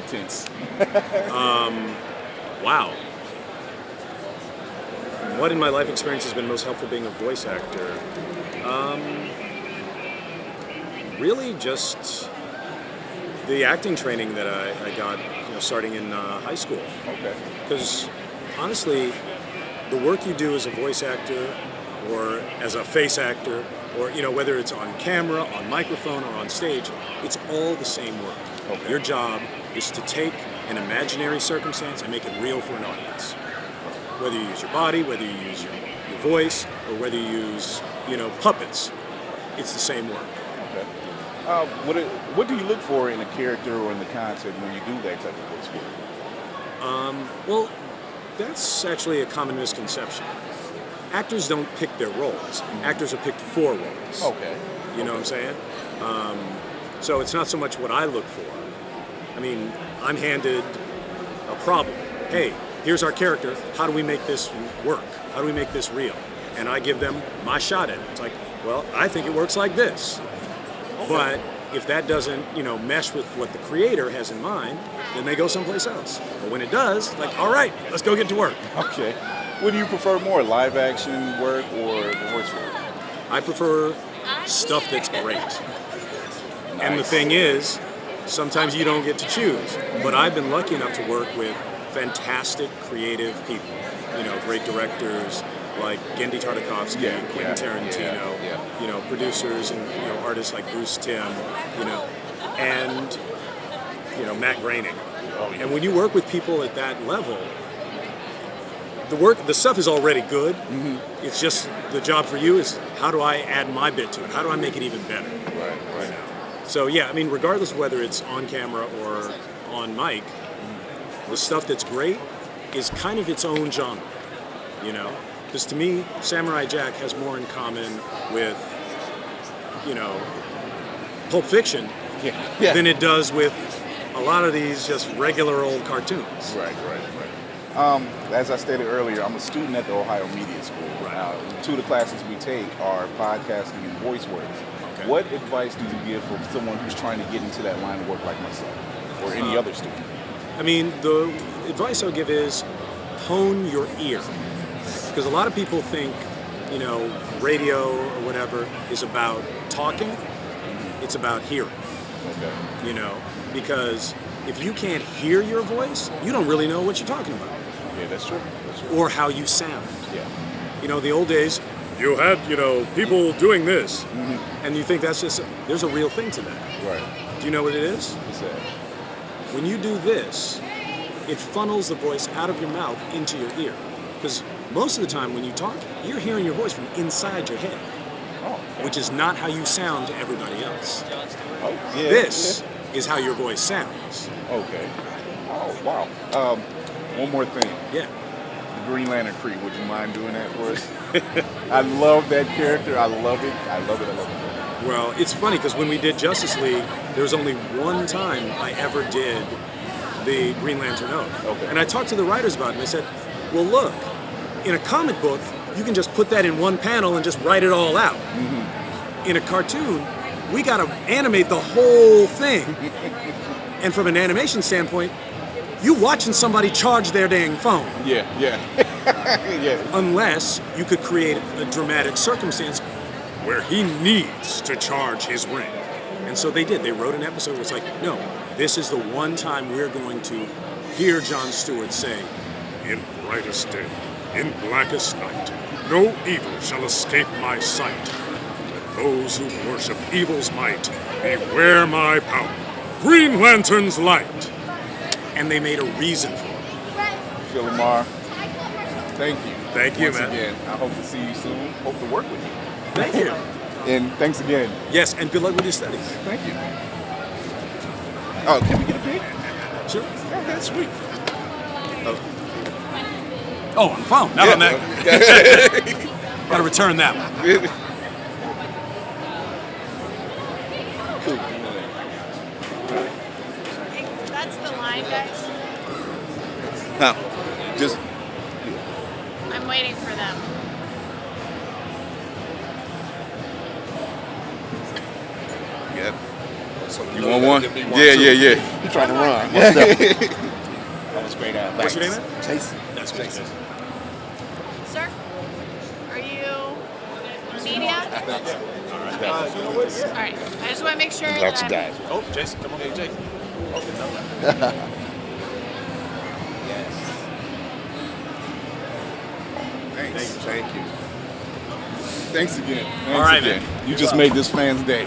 intense. Wow. What in my life experience has been most helpful being a voice actor? Really just the acting training that I got, starting in high school. Okay. Because honestly, the work you do as a voice actor or as a face actor, or whether it's on camera, on microphone, or on stage, it's all the same work. Okay. Your job is to take an imaginary circumstance and make it real for an audience. Whether you use your body, whether you use your voice, or whether you use, puppets, it's the same work. Okay. What do you look for in a character or in the content when you do that type of voice work? Well, that's actually a common misconception. Actors don't pick their roles. Actors are picked for roles. Okay. You know what I'm saying? So it's not so much what I look for. I mean, I'm handed a problem. Hey, here's our character. How do we make this work? How do we make this real? And I give them my shot at it. It's like, well, I think it works like this. Okay. But if that doesn't, mesh with what the creator has in mind, then they go someplace else. But when it does, like, all right, let's go get to work. Okay. What do you prefer more, live action work or the voice work? I prefer stuff that's great. Nice. And the thing is, sometimes you don't get to choose. But I've been lucky enough to work with fantastic, creative people. Great directors like Gendy Tartakovsky, Quentin Tarantino, producers and producers like Bruce Timm, and Matt Groening. Oh, yeah. And when you work with people at that level, the stuff is already good. Mm-hmm. It's just the job for you is how do I add my bit to it? How do I make it even better? Right. So yeah, I mean, regardless of whether it's on camera or on mic, the stuff that's great is kind of its own genre, Because to me, Samurai Jack has more in common with, Pulp Fiction than it does with a lot of these just regular old cartoons. Right. As I stated earlier, I'm a student at the Ohio Media School. Right. Two of the classes we take are podcasting and voice work. Okay. What advice do you give for someone who's trying to get into that line of work like myself or any other student? I mean, the advice I'll give is hone your ear. Because a lot of people think, radio or whatever is about talking. It's about hearing. Okay. Because if you can't hear your voice, you don't really know what you're talking about. Yeah, that's true. Or how you sound. Yeah. The old days, you had, people doing this. Mm-hmm. And you think that's there's a real thing to that. Right. Do you know what it is? What's that? When you do this, it funnels the voice out of your mouth into your ear. Because most of the time when you talk, you're hearing your voice from inside your head. Oh. Which is not how you sound to everybody else. Oh, yeah. This is how your voice sounds. Okay. Oh, wow. One more thing. Yeah. The Green Lantern Cree, would you mind doing that for us? I love that character. I love it. Well, it's funny because when we did Justice League, there was only one time I ever did the Green Lantern Oath. Okay. And I talked to the writers about it and they said, well, look, in a comic book, you can just put that in one panel and just write it all out. Mm-hmm. In a cartoon, we got to animate the whole thing. And from an animation standpoint, you watching somebody charge their dang phone. Yeah. Yeah. Unless you could create a dramatic circumstance where he needs to charge his ring. And so they did. They wrote an episode where it's like, no, this is the one time we're going to hear Jon Stewart say, in brightest day, in blackest night, no evil shall escape my sight. Let those who worship evil's might beware my power. Green Lantern's light. And they made a reason for it. Phil LaMarr, thank you. Thank you, Once man. again, I hope to see you soon. Hope to work with you. Thank you. And thanks again. Yes, and good luck with your studies. Thank you. Oh, can we get a pic? Sure. Okay, sweet. Oh, on the phone. Not on that. Got to return that one. Cool. That's the line, guys. Huh. Just. I'm waiting for them. Yeah. You want one? Yeah. He's trying to run. That was great. What's your name, man? Chase. That's Jason. Sir, are you media? All right. I just want to make sure Lots that of guys. Oh, Jason, come on, hey, Jake. Thank you. Thanks again. All right, man. man. You just made this fan's day.